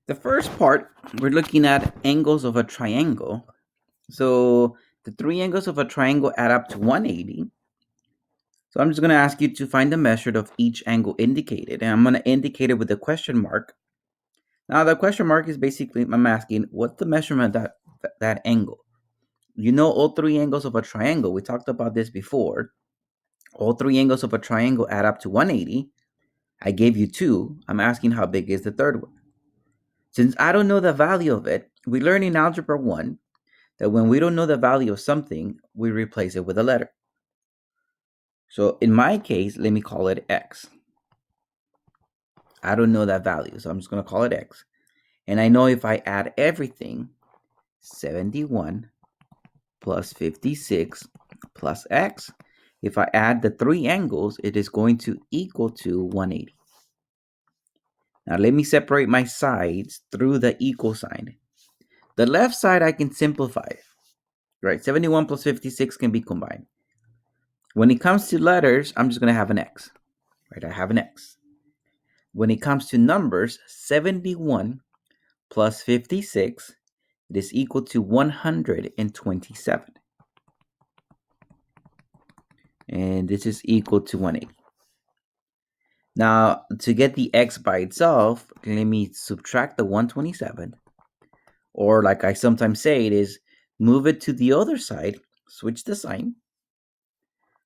The first part, we're looking at angles of a triangle. So the three angles of a triangle add up to 180. So I'm just going to ask you to find the measure of each angle indicated. And I'm going to indicate it with a question mark. Now the question mark is basically, I'm asking, what's the measurement of that angle? You know all three angles of a triangle. We talked about this before. All three angles of a triangle add up to 180. I gave you two. I'm asking how big is the third one. Since I don't know the value of it, we learned in Algebra 1 that when we don't know the value of something, we replace it with a letter. So in my case, let me call it x. I don't know that value, so I'm just going to call it x. And I know if I add everything, 71 plus 56 plus x, if I add the three angles, it is going to equal to 180. Now let me separate my sides through the equal sign. The left side I can simplify, right? 71 plus 56 can be combined. When it comes to letters, I'm just going to have an x, right? I have an x. When it comes to numbers, 71 plus 56, it is equal to 127. And this is equal to 180. Now, to get the x by itself, let me subtract the 127. Or like I sometimes say, it is move it to the other side, switch the sign.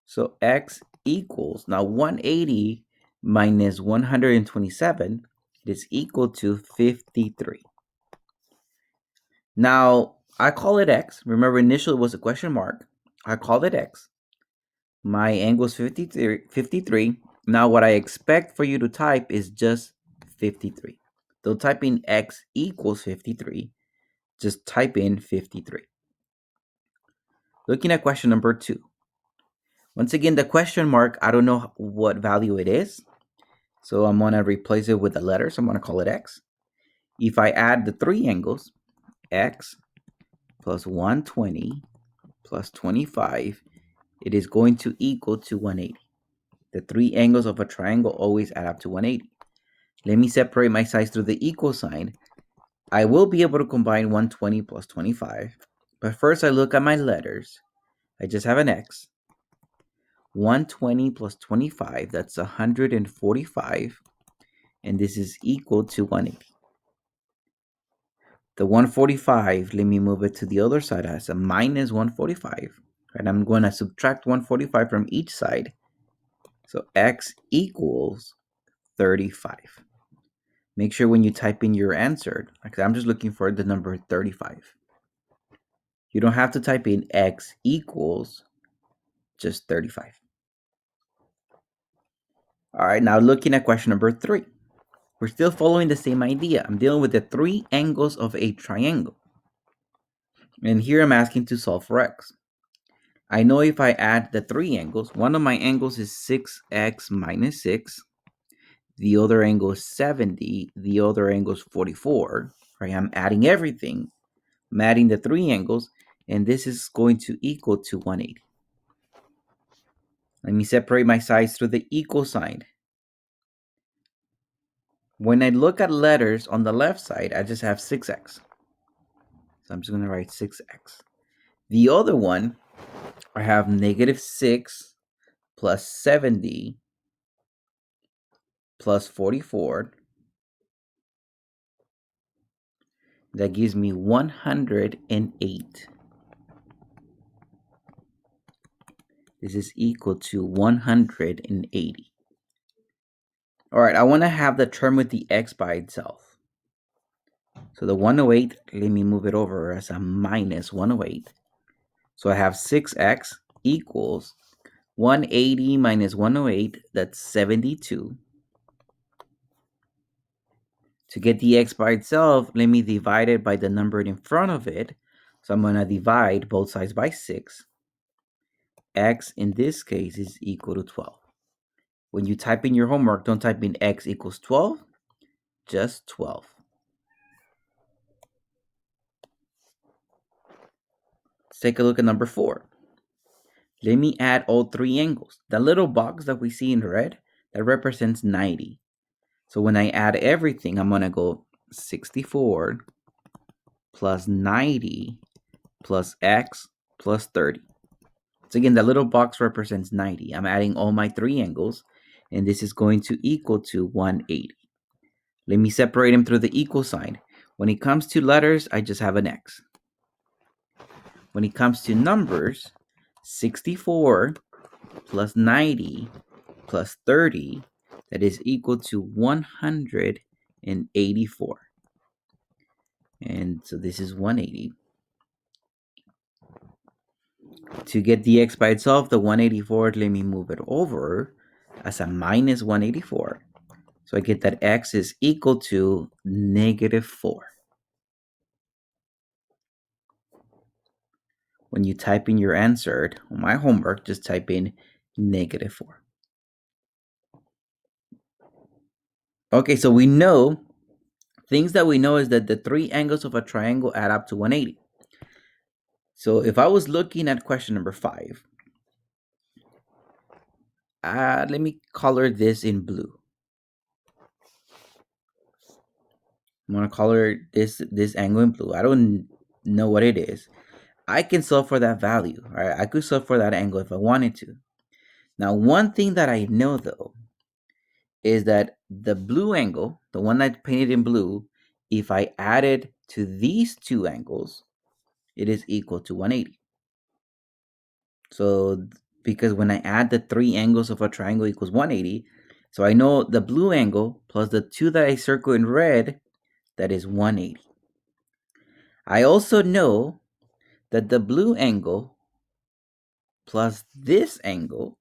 So x equals, now 180 minus 127, it is equal to 53. Now, I call it x. Remember, initially it was a question mark. I call it x. My angle is 53. Now, what I expect for you to type is just 53. So type in x equals 53. Just type in 53. Looking at question number 2. Once again, the question mark, I don't know what value it is. So I'm going to replace it with a letter. So I'm going to call it x. If I add the three angles, x plus 120 plus 25, it is going to equal to 180. The three angles of a triangle always add up to 180. Let me separate my sides through the equal sign. I will be able to combine 120 plus 25. But first I look at my letters. I just have an x. 120 plus 25, that's 145. And this is equal to 180. The 145, let me move it to the other side as a minus 145. And I'm going to subtract 145 from each side. So x equals 35. Make sure when you type in your answer, like I'm just looking for the number 35. You don't have to type in x equals just 35. All right, now looking at question number 3. We're still following the same idea. I'm dealing with the three angles of a triangle. And here I'm asking to solve for x. I know if I add the three angles, one of my angles is 6x minus 6. The other angle is 70. The other angle is 44. Right? I'm adding everything. I'm adding the three angles, and this is going to equal to 180. Let me separate my sides through the equal sign. When I look at letters on the left side, I just have 6x. So I'm just going to write 6x. The other one, I have negative 6 plus 70 plus 44. That gives me 108. This is equal to 180. All right, I want to have the term with the x by itself. So the 108, let me move it over as a minus 108. So I have 6x equals 180 minus 108, that's 72. To get the x by itself, let me divide it by the number in front of it. So I'm going to divide both sides by 6. X in this case is equal to 12. When you type in your homework, don't type in x equals 12, just 12. Let's take a look at number 4. Let me add all three angles. The little box that we see in red, that represents 90. So when I add everything, I'm going to go 64 plus 90 plus x plus 30. So again, the little box represents 90. I'm adding all my three angles, and this is going to equal to 180. Let me separate them through the equal sign. When it comes to letters, I just have an x. When it comes to numbers, 64 plus 90 plus 30, that is equal to 184. And so this is 180. To get the x by itself, the 184, let me move it over as a minus 184. So I get that x is equal to -4. When you type in your answer on my homework, just type in -4. Okay, so we know, things that we know is that the three angles of a triangle add up to 180. So if I was looking at question number 5, let me color this in blue. I'm gonna color this angle in blue. I don't know what it is. I can solve for that value. All right, I could solve for that angle if I wanted to. Now, one thing that I know though is that the blue angle, the one I painted in blue, if I add it to these two angles, it is equal to 180. So because when I add the three angles of a triangle equals 180, so I know the blue angle plus the two that I circle in red, that is 180. I also know that the blue angle plus this angle,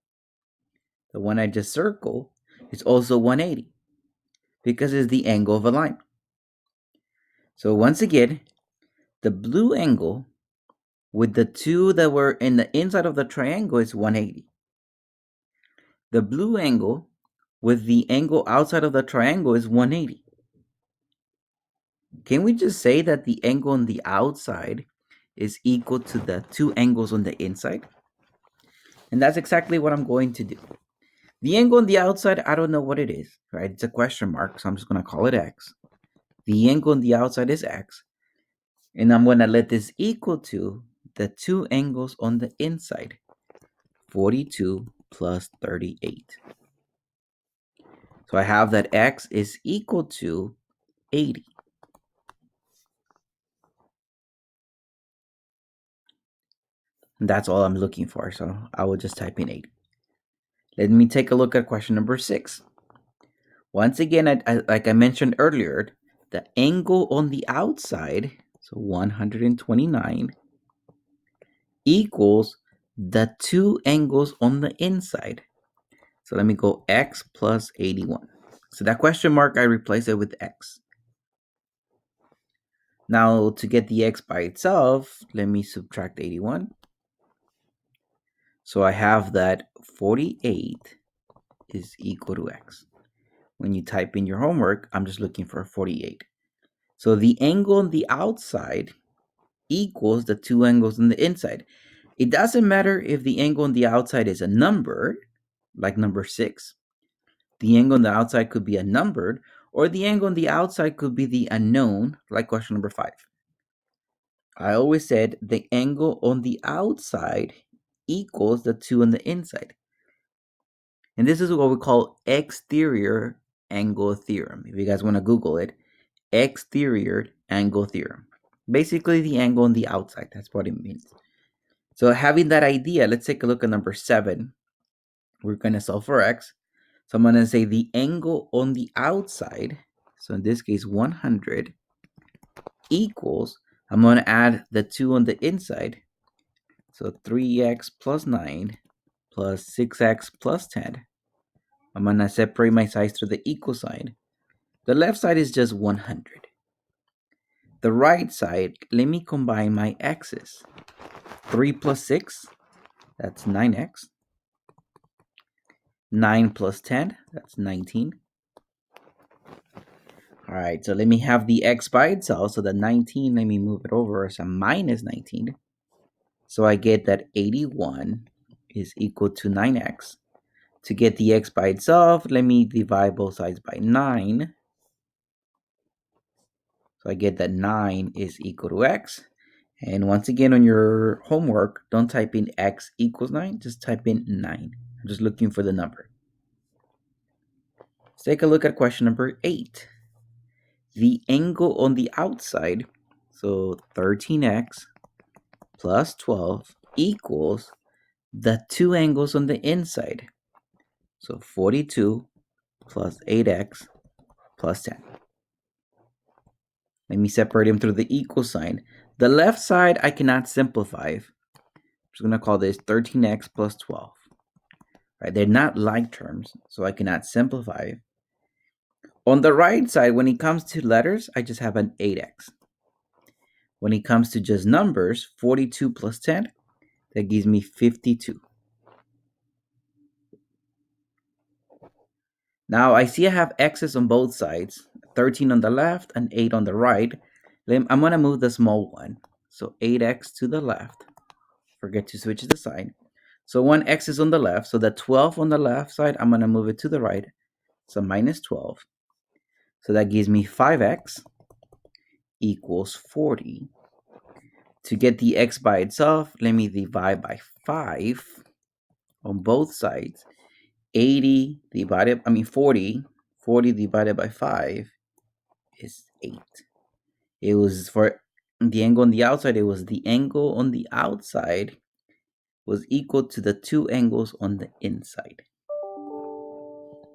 the one I just circled, is also 180 because it's the angle of a line. So once again, the blue angle with the two that were in the inside of the triangle is 180. The blue angle with the angle outside of the triangle is 180. Can we just say that the angle on the outside is equal to the two angles on the inside? And that's exactly what I'm going to do. The angle on the outside, I don't know what it is, right? It's a question mark, so I'm just going to call it x. The angle on the outside is x. And I'm going to let this equal to the two angles on the inside, 42 plus 38. So I have that x is equal to 80. And that's all I'm looking for, so I will just type in 80. Let me take a look at question number 6. Once again, like I mentioned earlier, the angle on the outside, so 129, equals the two angles on the inside. So let me go x plus 81. So that question mark, I replace it with x. Now to get the x by itself, let me subtract 81. So I have that 48 is equal to x. When you type in your homework, I'm just looking for 48. So the angle on the outside equals the two angles on the inside. It doesn't matter if the angle on the outside is a number, like number 6. The angle on the outside could be a numbered, or the angle on the outside could be the unknown, like question number 5. I always said the angle on the outside equals the two on the inside. And this is what we call exterior angle theorem. If you guys want to Google it, exterior angle theorem. Basically, the angle on the outside. That's what it means. So having that idea, let's take a look at number 7. We're going to solve for x. So I'm going to say the angle on the outside, so in this case 100, equals, I'm going to add the 2 on the inside. So 3x plus 9 plus 6x plus 10. I'm going to separate my sides through the equal sign. The left side is just 100. The right side, let me combine my x's. 3 plus 6, that's 9x. 9 plus 10, that's 19. All right, so let me have the x by itself. So the 19, let me move it over as a minus 19. So I get that 81 is equal to 9x. To get the x by itself, let me divide both sides by 9. So I get that 9 is equal to x. And once again, on your homework, don't type in x equals 9, just type in 9. I'm just looking for the number. Let's take a look at question number 8. The angle on the outside, so 13x plus 12 equals the two angles on the inside. So 42 plus 8x plus 10. Let me separate them through the equal sign. The left side I cannot simplify. I'm just going to call this 13x plus 12. Right? They're not like terms, so I cannot simplify. On the right side, when it comes to letters, I just have an 8x. When it comes to just numbers, 42 plus 10, that gives me 52. Now I see I have x's on both sides, 13 on the left and 8 on the right. I'm going to move the small one. So 8x to the left. Forget to switch the sign. So one x is on the left, so the 12 on the left side, I'm going to move it to the right. So minus 12. So that gives me 5x equals 40. To get the x by itself, let me divide by 5 on both sides. 40 divided by 5 is 8. It was for the angle on the outside, it was the angle on the outside was equal to the two angles on the inside.